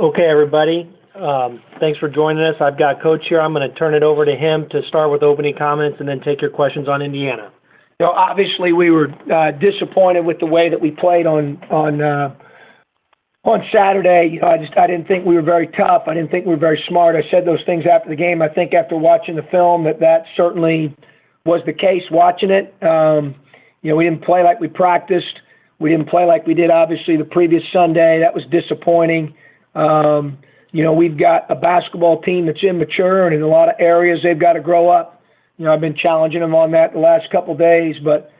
Okay, everybody. Thanks for joining us. I've got Coach here. I'm going to turn it over to him to start with opening comments and then take your questions on Indiana. Obviously, we were disappointed with the way that we played on Saturday. I didn't think we were very tough. I didn't think we were very smart. I said those things after the game. I think after watching the film that certainly was the case watching it. We didn't play like we practiced. We didn't play like we did, obviously, the previous Sunday. That was disappointing. We've got a basketball team that's immature, and in a lot of areas they've got to grow up. I've been challenging them on that the last couple of days, but,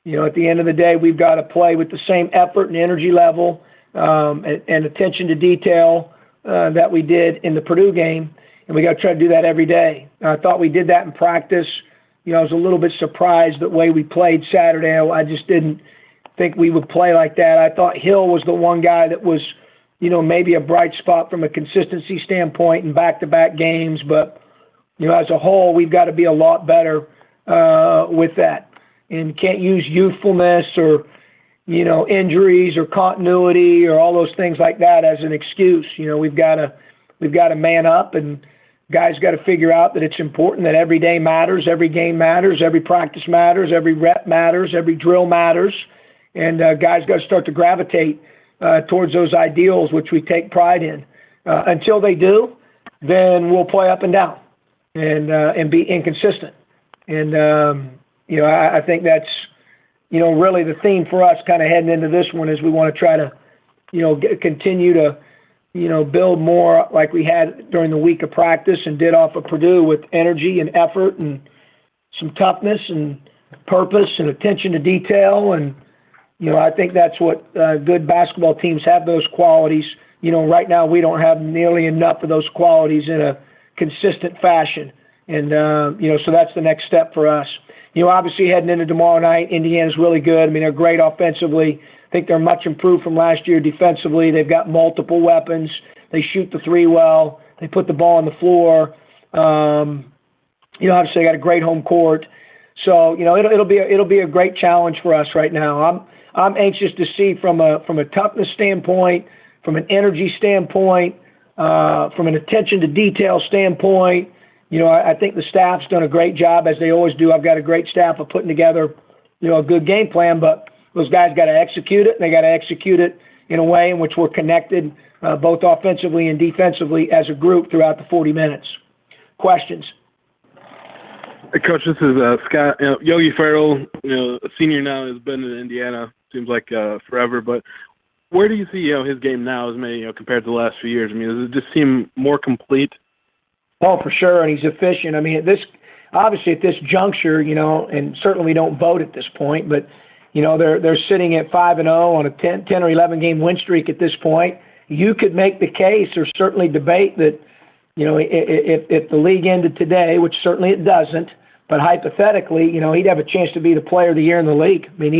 at the end of the day, we've got to play with the same effort and energy level and attention to detail that we did in the Purdue game, and we got to try to do that every day. I thought we did that in practice. I was a little bit surprised the way we played Saturday. I just didn't think we would play like that. I thought Hill was the one guy that was, maybe a bright spot from a consistency standpoint in back-to-back games. But, as a whole, we've got to be a lot better with that. And can't use youthfulness or, injuries or continuity or all those things like that as an excuse. We've got to man up, and guys got to figure out that it's important that every day matters, every game matters, every practice matters, every rep matters, every drill matters. And guys got to start to gravitate towards those ideals, which we take pride in. Until they do, then we'll play up and down and be inconsistent. And, I think that's, really the theme for us kind of heading into this one is we want to try to, continue to, build more like we had during the week of practice and did off of Purdue with energy and effort and some toughness and purpose and attention to detail. And, I think that's what good basketball teams have, those qualities. Right now we don't have nearly enough of those qualities in a consistent fashion. And, so that's the next step for us. Obviously heading into tomorrow night, Indiana's really good. I mean, they're great offensively. I think they're much improved from last year defensively. They've got multiple weapons. They shoot the three well. They put the ball on the floor. Obviously they got a great home court. So, it'll be a great challenge for us right now. I'm anxious to see from a toughness standpoint, from an energy standpoint, from an attention to detail standpoint. I think the staff's done a great job, as they always do. I've got a great staff of putting together, a good game plan, but those guys got to execute it, and they got to execute it in a way in which we're connected both offensively and defensively as a group throughout the 40 minutes. Questions? Hey, Coach, this is Scott. Yogi Ferrell, a senior now, has been in Indiana, seems like forever, but where do you see, his game now as maybe, compared to the last few years? I mean, does it just seem more complete? Oh, for sure, and he's efficient. I mean, obviously at this juncture, and certainly we don't vote at this point, but, they're sitting at 5-0 on a 10 or 11 game win streak at this point. You could make the case or certainly debate that, if the league ended today, which certainly it doesn't, but hypothetically, he'd have a chance to be the player of the year in the league. I mean,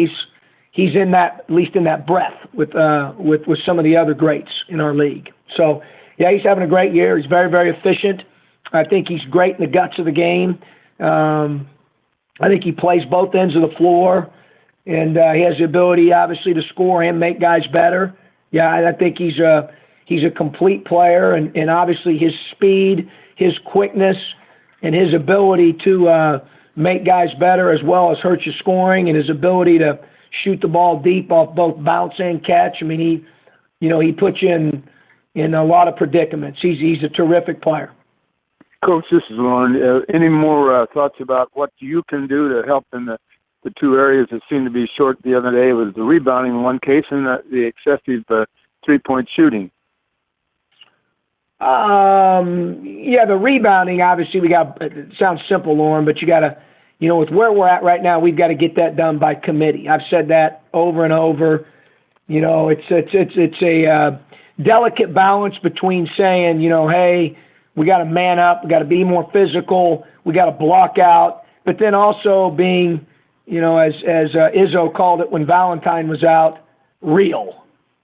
he's in that, at least in that breath with some of the other greats in our league. So, yeah, he's having a great year. He's very, very efficient. I think he's great in the guts of the game. I think he plays both ends of the floor, and he has the ability, obviously, to score and make guys better. Yeah, I think he's a complete player, and obviously his speed, his quickness, and his ability to make guys better as well as hurt your scoring, and his ability to shoot the ball deep off both bounce and catch. I mean, he puts you in a lot of predicaments. He's a terrific player. Coach, this is Lauren. Any more thoughts about what you can do to help in the two areas that seemed to be short the other day? Was the rebounding in one case and the excessive three-point shooting? Yeah, the rebounding, obviously, it sounds simple, Lauren, but you got to, with where we're at right now, we've got to get that done by committee. I've said that over and over. It's a delicate balance between saying, hey, we got to man up, we got to be more physical, we got to block out, but then also being, as Izzo called it when Valentine was out, real.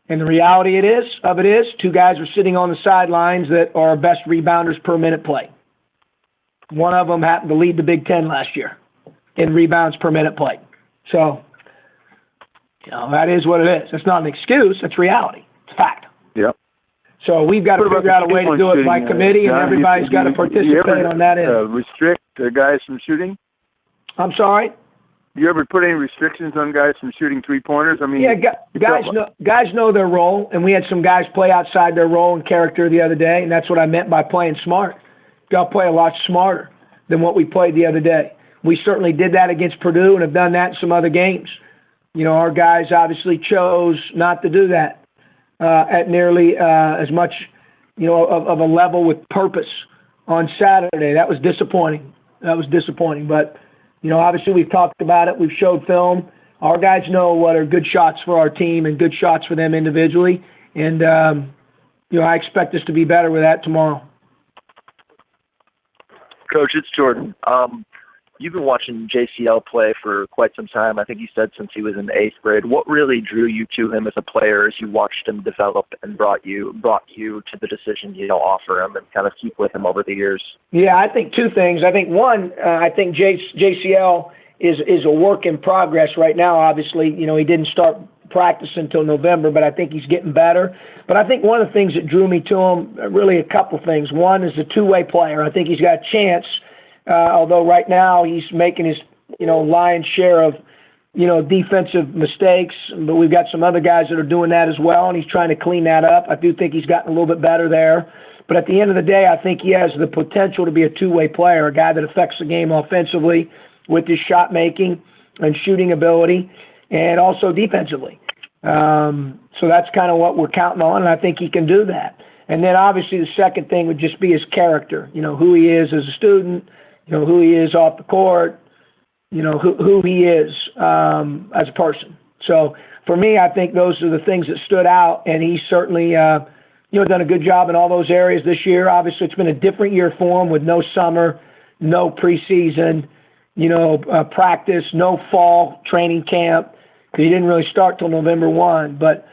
And the reality of it is, two guys are sitting on the sidelines that are our best rebounders per minute play. One of them happened to lead the Big Ten last year in rebounds per minute play. So, that is what it is. It's not an excuse. It's reality. It's fact. Yep. So we've got to figure out a way to do it by committee, and everybody's got to participate on that end. Restrict guys from shooting? I'm sorry? Do you ever put any restrictions on guys from shooting three-pointers? I mean, yeah, guys know their role, and we had some guys play outside their role and character the other day, and that's what I meant by playing smart. Got to play a lot smarter than what we played the other day. We certainly did that against Purdue and have done that in some other games. You know, our guys obviously chose not to do that at nearly as much, you know, of a level with purpose on Saturday. That was disappointing. But, you know, obviously we've talked about it. We've showed film. Our guys know what are good shots for our team and good shots for them individually. And, you know, I expect us to be better with that tomorrow. Coach, it's Jordan. You've been watching JCL play for quite some time. I think you said since he was in the 8th grade. What really drew you to him as a player as you watched him develop and brought you to the decision, you know, offer him and kind of keep with him over the years? Yeah, I think two things. I think one, I think JCL is a work in progress right now. Obviously, you know, he didn't start practice until November, but I think he's getting better. But I think one of the things that drew me to him, really a couple things. One is a two-way player. I think he's got a chance. Although right now he's making his, you know, lion's share of, you know, defensive mistakes, but we've got some other guys that are doing that as well, and he's trying to clean that up. I do think he's gotten a little bit better there. But at the end of the day, I think he has the potential to be a two-way player, a guy that affects the game offensively with his shot making and shooting ability, and also defensively. So that's kind of what we're counting on, and I think he can do that. And then obviously the second thing would just be his character, you know, who he is as a student, you know, who he is off the court, you know, who he is as a person. So for me, I think those are the things that stood out, and he's certainly, you know, done a good job in all those areas this year. Obviously, it's been a different year for him with no summer, no preseason, you know, practice, no fall training camp, because he didn't really start till November 1. But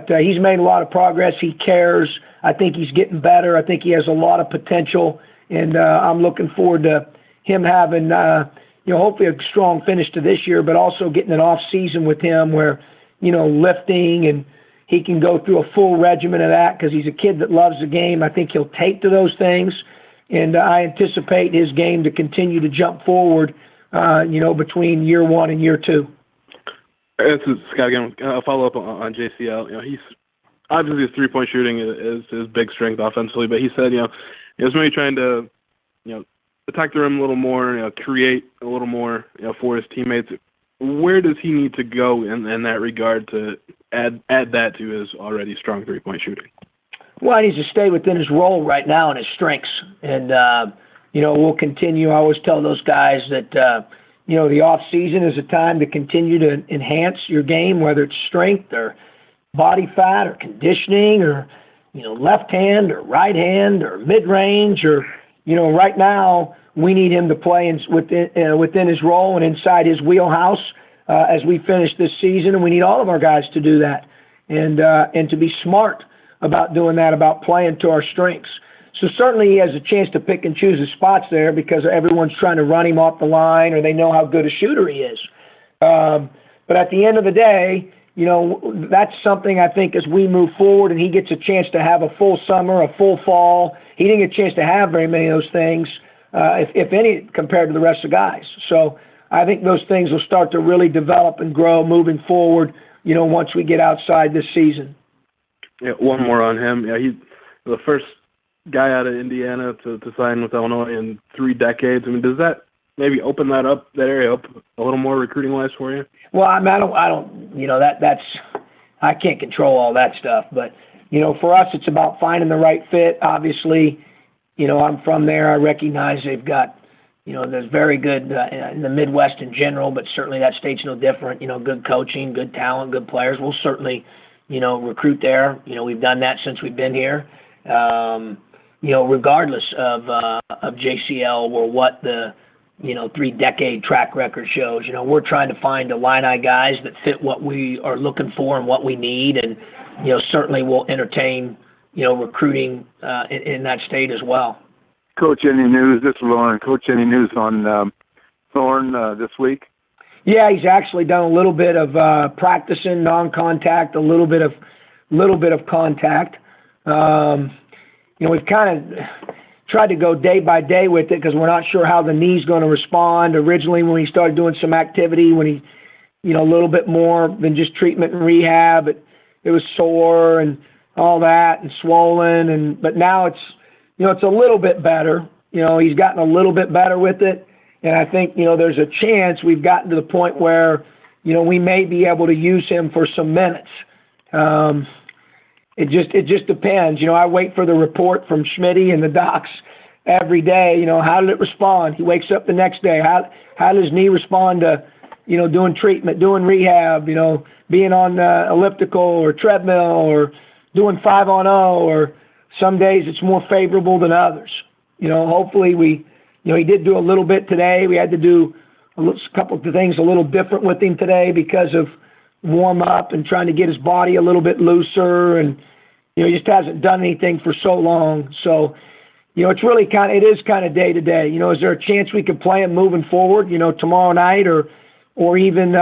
he's made a lot of progress. He cares. I think he's getting better. I think he has a lot of potential. And I'm looking forward to him having, you know, hopefully a strong finish to this year, but also getting an off season with him where, you know, lifting and he can go through a full regimen of that because he's a kid that loves the game. I think he'll take to those things, and I anticipate his game to continue to jump forward, you know, between year 1 and year 2. This is Scott again. I'll follow up on JCL. You know, he's obviously his three-point shooting is his big strength offensively, but he said, you know, he was maybe trying to, you know, attack the rim a little more, you know, create a little more, you know, for his teammates. Where does he need to go in that regard to add that to his already strong three-point shooting? Well, he needs to stay within his role right now and his strengths. And, you know, we'll continue. I always tell those guys that, you know, the off-season is a time to continue to enhance your game, whether it's strength or body fat or conditioning or, you know, left hand or right hand or mid-range or, you know, right now we need him to play within his role and inside his wheelhouse as we finish this season, and we need all of our guys to do that and to be smart about doing that, about playing to our strengths. So certainly he has a chance to pick and choose his spots there because everyone's trying to run him off the line or they know how good a shooter he is. But at the end of the day, you know, that's something I think as we move forward and he gets a chance to have a full summer, a full fall. He didn't get a chance to have very many of those things, if any, compared to the rest of the guys. So I think those things will start to really develop and grow moving forward, you know, once we get outside this season. Yeah, one more on him. Yeah, he's the first guy out of Indiana to sign with Illinois in 3 decades. I mean, does that maybe open that area up a little more recruiting-wise for you? Well, I don't, you know, that's I can't control all that stuff. But, you know, for us, it's about finding the right fit. Obviously, you know, I'm from there. I recognize they've got, you know, there's very good in the Midwest in general, but certainly that state's no different. You know, good coaching, good talent, good players. We'll certainly, you know, recruit there. You know, we've done that since we've been here. You know, regardless of JCL or what the, you know, 3-decade track record shows. You know, we're trying to find Illini guys that fit what we are looking for and what we need, and, you know, certainly we'll entertain, you know, recruiting in that state as well. Coach, any news? This is Lauren. Coach, any news on Thorne this week? Yeah, he's actually done a little bit of practicing, non-contact, a little bit of contact. We've kind of tried to go day by day with it because we're not sure how the knee's going to respond. Originally, when he started doing some activity, when he, a little bit more than just treatment and rehab, it was sore and all that and swollen, but now it's, it's a little bit better. He's gotten a little bit better with it, and I think, there's a chance we've gotten to the point where, we may be able to use him for some minutes. It just depends. I wait for the report from Schmitty and the docs every day. How did it respond? He wakes up the next day. How does his knee respond to, doing treatment, doing rehab, being on elliptical or treadmill or doing 5-on-0, or some days it's more favorable than others. Hopefully he did do a little bit today. We had to do a couple of things a little different with him today because of warm up and trying to get his body a little bit looser, and he just hasn't done anything for so long. So, it's really it is kind of day to day. Is there a chance we could play him moving forward? Tomorrow night or even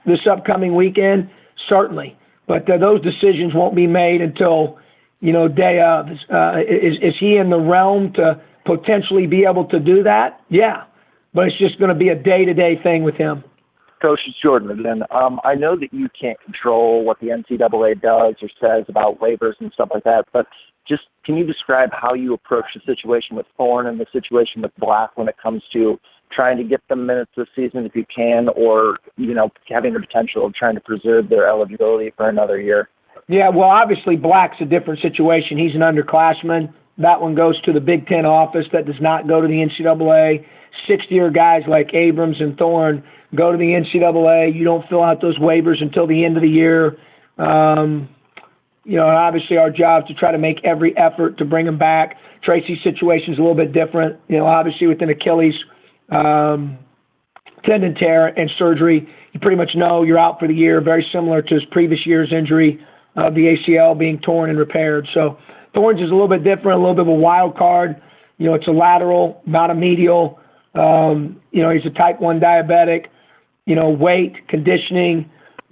this upcoming weekend? Certainly, but those decisions won't be made until day of. Is he in the realm to potentially be able to do that? Yeah, but it's just going to be a day to day thing with him. Coach, it's Jordan again. I know that you can't control what the NCAA does or says about waivers and stuff like that, but just can you describe how you approach the situation with Thorne and the situation with Black when it comes to trying to get them minutes this season if you can, or, having the potential of trying to preserve their eligibility for another year? Yeah, well, obviously Black's a different situation. He's an underclassman. That one goes to the Big Ten office. That does not go to the NCAA. Sixth-year guys like Abrams and Thorne go to the NCAA. You don't fill out those waivers until the end of the year. And obviously our job is to try to make every effort to bring them back. Tracy's situation is a little bit different. Obviously with an Achilles tendon tear and surgery, you pretty much know you're out for the year, very similar to his previous year's injury of the ACL being torn and repaired. So Thorne's is a little bit different, a little bit of a wild card. It's a lateral, not a medial. He's a type 1 diabetic. Weight, conditioning,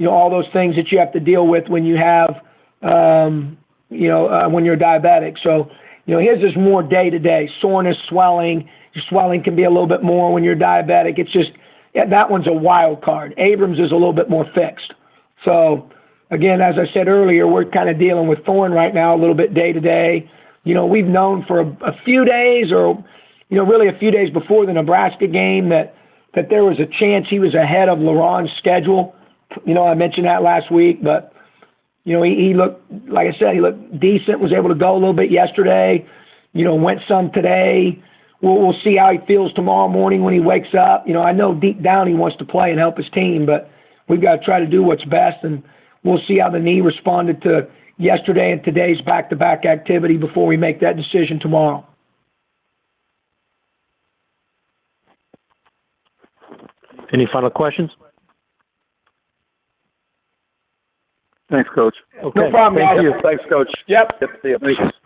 all those things that you have to deal with when you have, when you're diabetic. So, his is more day-to-day. Soreness, swelling. Your swelling can be a little bit more when you're diabetic. It's just, that one's a wild card. Abrams is a little bit more fixed. So, again, as I said earlier, we're kind of dealing with Thorne right now a little bit day-to-day. We've known for a few days or, really a few days before the Nebraska game that there was a chance he was ahead of Leron's schedule. I mentioned that last week, but, he looked, like I said, he looked decent, was able to go a little bit yesterday, went some today. We'll see how he feels tomorrow morning when he wakes up. I know deep down he wants to play and help his team, but we've got to try to do what's best, and we'll see how the knee responded to yesterday and today's back-to-back activity before we make that decision tomorrow. Any final questions? Thanks, Coach. Okay. No problem. Thank you. Thanks, Coach. Yep. Good to see you. Thanks.